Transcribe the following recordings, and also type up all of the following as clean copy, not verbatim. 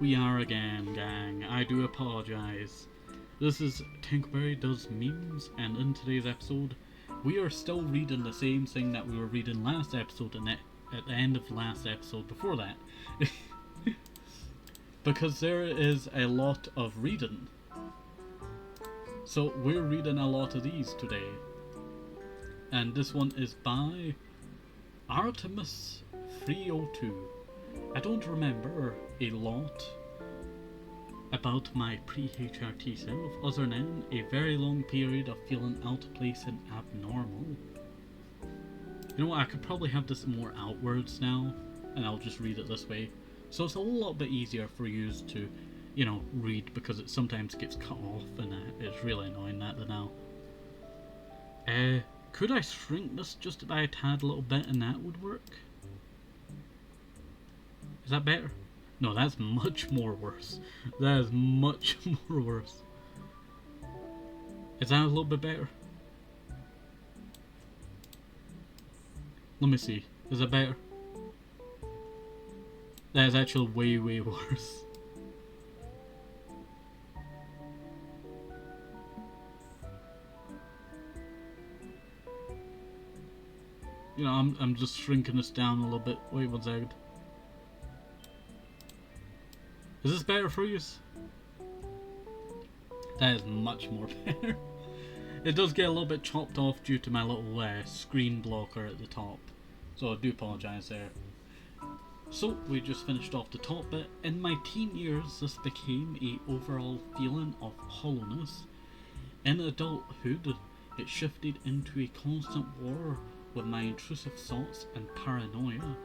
We are again, gang. I do apologize. This is Tinkberry Does Memes, and in today's episode, we are still reading the same thing that we were reading last episode and at the end of last episode before that. Because there is a lot of reading. So we're reading a lot of these today. And this one is by Artemis 302. I don't remember a lot about my pre-HRT self other than a very long period of feeling out of place and abnormal. You know what, I could probably have this more outwards now, and I'll just read it this way. So it's a little bit easier for you to, read, because it sometimes gets cut off and it's really annoying that now. Could I shrink this just by a tad little bit and that would work? Is that better? No, that's much more worse. That is much more worse. Is that a little bit better? Let me see. Is that better? That is actually way, way worse. I'm just shrinking this down a little bit. Wait 1 second. Is this better for you? That is much more better. It does get a little bit chopped off due to my little screen blocker at the top. So I do apologise there. So we just finished off the top bit. In my teen years, this became a overall feeling of hollowness. In adulthood, it shifted into a constant war with my intrusive thoughts and paranoia.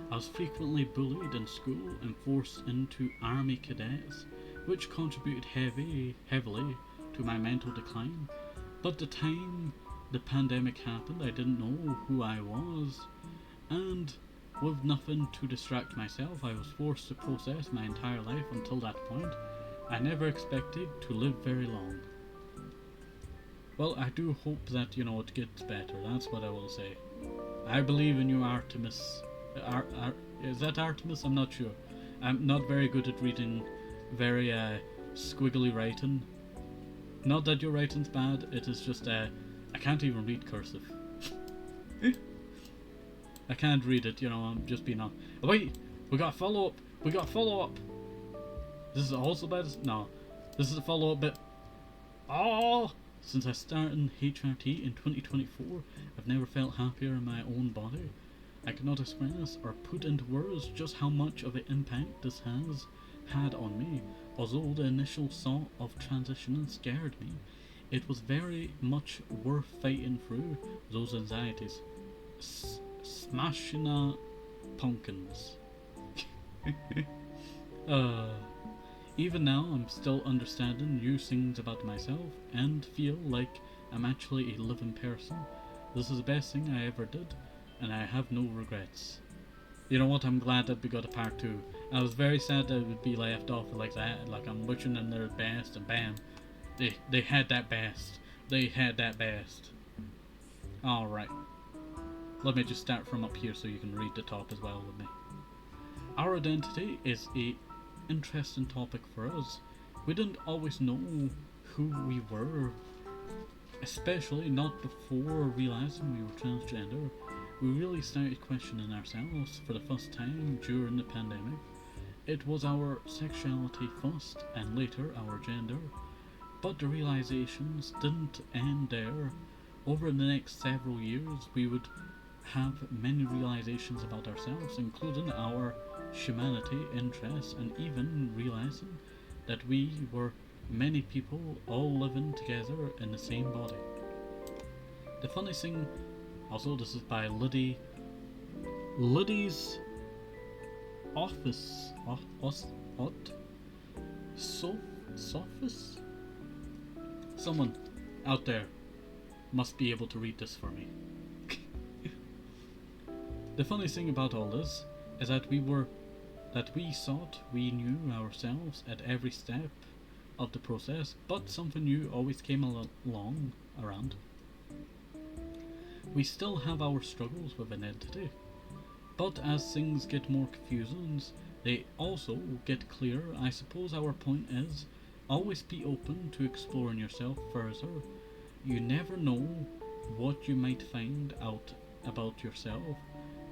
I was frequently bullied in school and forced into army cadets, which contributed heavily to my mental decline. But the time the pandemic happened, I didn't know who I was, and with nothing to distract myself, I was forced to process my entire life until that point. I never expected to live very long. Well, I do hope that, it gets better. That's what I will say. I believe in you, Artemis. Is that Artemis? I'm not sure. I'm not very good at reading very squiggly writing. Not that your writing's bad, it is just I can't even read cursive. I can't read it, I'm just being on. Oh, wait! We got a follow-up! We got a follow-up! This is also bad? No. This is a follow-up bit. Oh! Since I started HRT in 2024, I've never felt happier in my own body. I cannot express or put into words just how much of an impact this has had on me. Although the initial thought of transitioning scared me, it was very much worth fighting through those anxieties. Smashing pumpkins. Even now, I'm still understanding new things about myself and feel like I'm actually a living person. This is the best thing I ever did, and I have no regrets. You know what, I'm glad that we got a part 2. I was very sad that it would be left off like that, like I'm wishing them their best, and bam, they had that best. They had that best. Alright. Let me just start from up here so you can read the top as well with me. Our identity is a interesting topic for us. We didn't always know who we were, especially not before realizing we were transgender. We really started questioning ourselves for the first time during the pandemic. It was our sexuality first and later our gender, but the realizations didn't end there. Over the next several years we would have many realizations about ourselves, including our humanity, interests, and even realizing that we were many people all living together in the same body. The funny thing, also this is by Liddy's Office, Sophis? Someone out there must be able to read this for me. The funny thing about all this is that we thought we knew ourselves at every step of the process, but something new always came along around. We still have our struggles with identity, but as things get more confusing They also get clear. I suppose our point is always be open to exploring yourself further. You never know what you might find out about yourself,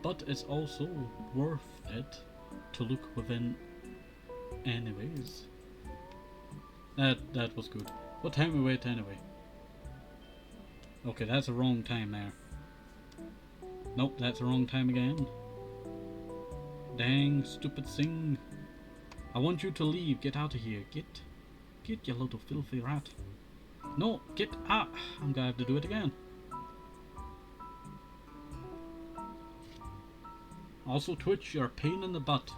but it's also worth it to look within anyways. That was good. What time are we at anyway? Okay, that's the wrong time there. Nope, that's the wrong time again. Dang, stupid thing. I want you to leave. Get out of here. Get, you little filthy rat. No, get out. I'm gonna have to do it again. Also, Twitch, you're a pain in the butt.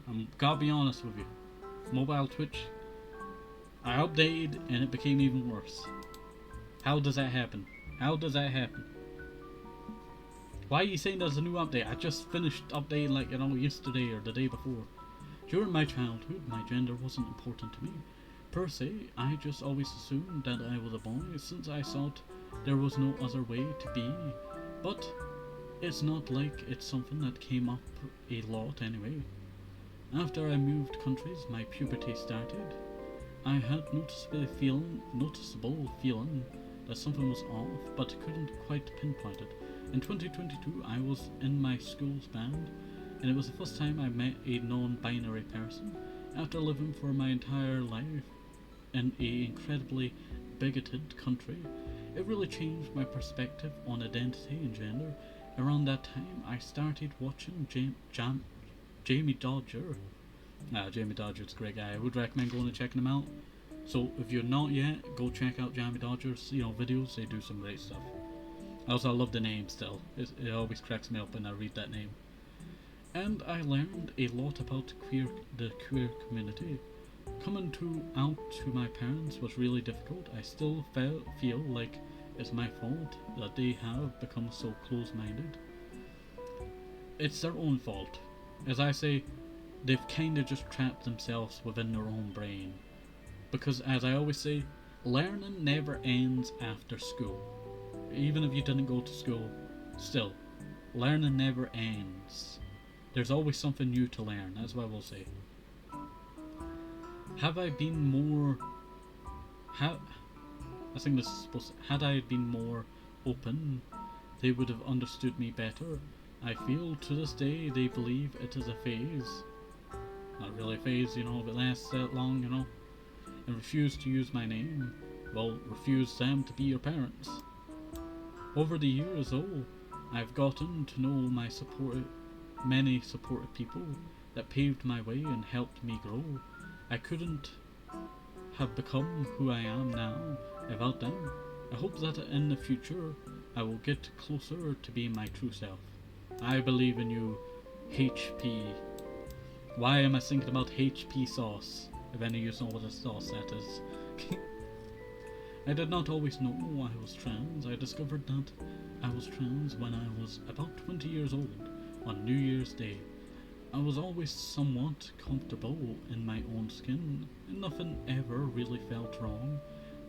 I'm gotta be honest with you. Mobile Twitch, I updated and it became even worse. How does that happen? How does that happen? Why are you saying there's a new update? I just finished updating like, yesterday or the day before. During my childhood, my gender wasn't important to me. Per se, I just always assumed that I was a boy since I thought there was no other way to be. But it's not like it's something that came up a lot anyway. After I moved countries, my puberty started. I had noticeable feeling that something was off, but couldn't quite pinpoint it. In 2022, I was in my school's band, and it was the first time I met a non-binary person. After living for my entire life in an incredibly bigoted country, it really changed my perspective on identity and gender. Around that time, I started watching Jamie Dodger. Jamie Dodger's a great guy. I would recommend going and checking him out. So if you're not yet, go check out Jamie Dodger's videos. They do some great stuff. Also, I love the name still. It always cracks me up when I read that name. And I learned a lot about the queer community. Coming out to my parents was really difficult. I still feel like it's my fault that they have become so close-minded. It's their own fault. As I say, they've kind of just trapped themselves within their own brain. Because, as I always say, learning never ends after school. Even if you didn't go to school, still, learning never ends. There's always something new to learn, that's what I will say. Have I been more... I think this is supposed to... Had I been more open, they would have understood me better. I feel to this day they believe it is a phase. Not really a phase, if it lasts that long, And refuse to use my name. Well, refuse them to be your parents. Over the years, though, I've gotten to know many supportive people that paved my way and helped me grow. I couldn't have become who I am now without them. I hope that in the future I will get closer to being my true self. I believe in you, HP. Why am I thinking about HP sauce? If any of you know what a sauce that is. I did not always know I was trans. I discovered that I was trans when I was about 20 years old, on New Year's Day. I was always somewhat comfortable in my own skin, and nothing ever really felt wrong,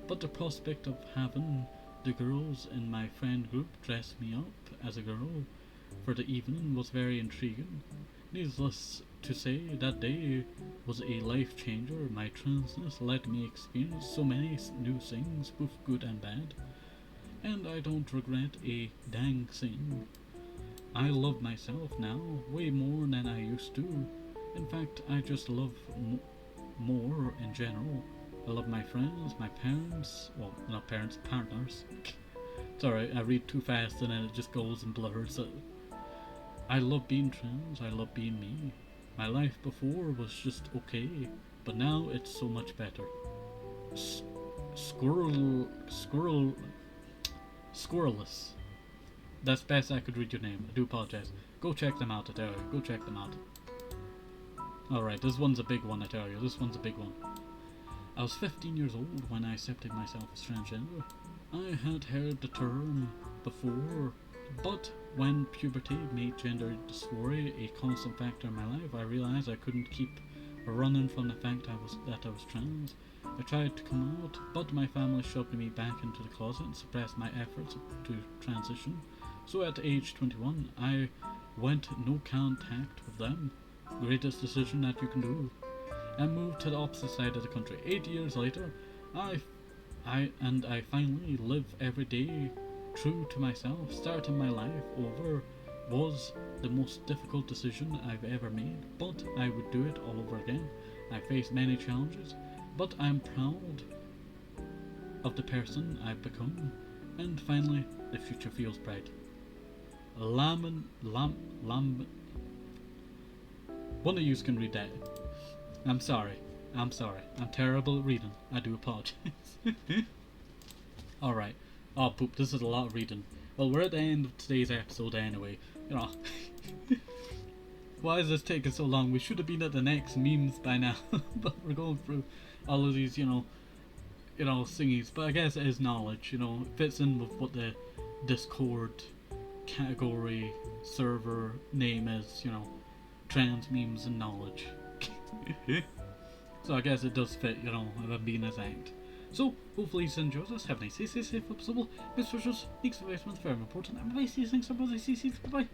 but the prospect of having the girls in my friend group dress me up as a girl for the evening was very intriguing. Needless to say, that day was a life changer. My transness let me experience so many new things, both good and bad, and I don't regret a dang thing. I love myself now way more than I used to. In fact, I just love more in general. I love my friends, my parents, well, not parents, partners. It's alright, I read too fast and then it just goes and blurs. I love being trans, I love being me. My life before was just okay, but now it's so much better. Squirrelless. That's best I could read your name. I do apologize. Go check them out, I tell you. Go check them out. Alright, this one's a big one, I tell you. This one's a big one. I was 15 years old when I accepted myself as transgender. I had heard the term before, but when puberty made gender dysphoria a constant factor in my life, I realized I couldn't keep running from the fact that I was trans. I tried to come out, but my family shoved me back into the closet and suppressed my efforts to transition. So at age 21, I went no contact with them. greatest decision that you can do, and moved to the opposite side of the country. 8 years later, I finally live every day true to myself. Starting my life over was the most difficult decision I've ever made, but I would do it all over again. I faced many challenges, but I'm proud of the person I've become, and finally, the future feels bright. One of you can read that. I'm sorry. I'm terrible at reading. I do apologize. Alright. Oh, poop, this is a lot of reading. Well, we're at the end of today's episode anyway. You know. Why is this taking so long? We should have been at the next memes by now. But we're going through all of these, thingies. But I guess it is knowledge, it fits in with what the Discord category server name is, trans memes and knowledge. So I guess it does fit, if I'm being exact. So, hopefully you enjoyed this. Have a nice day, stay safe, hope possible. Best wishes, next investment, very important. And bye, see you next time, bye.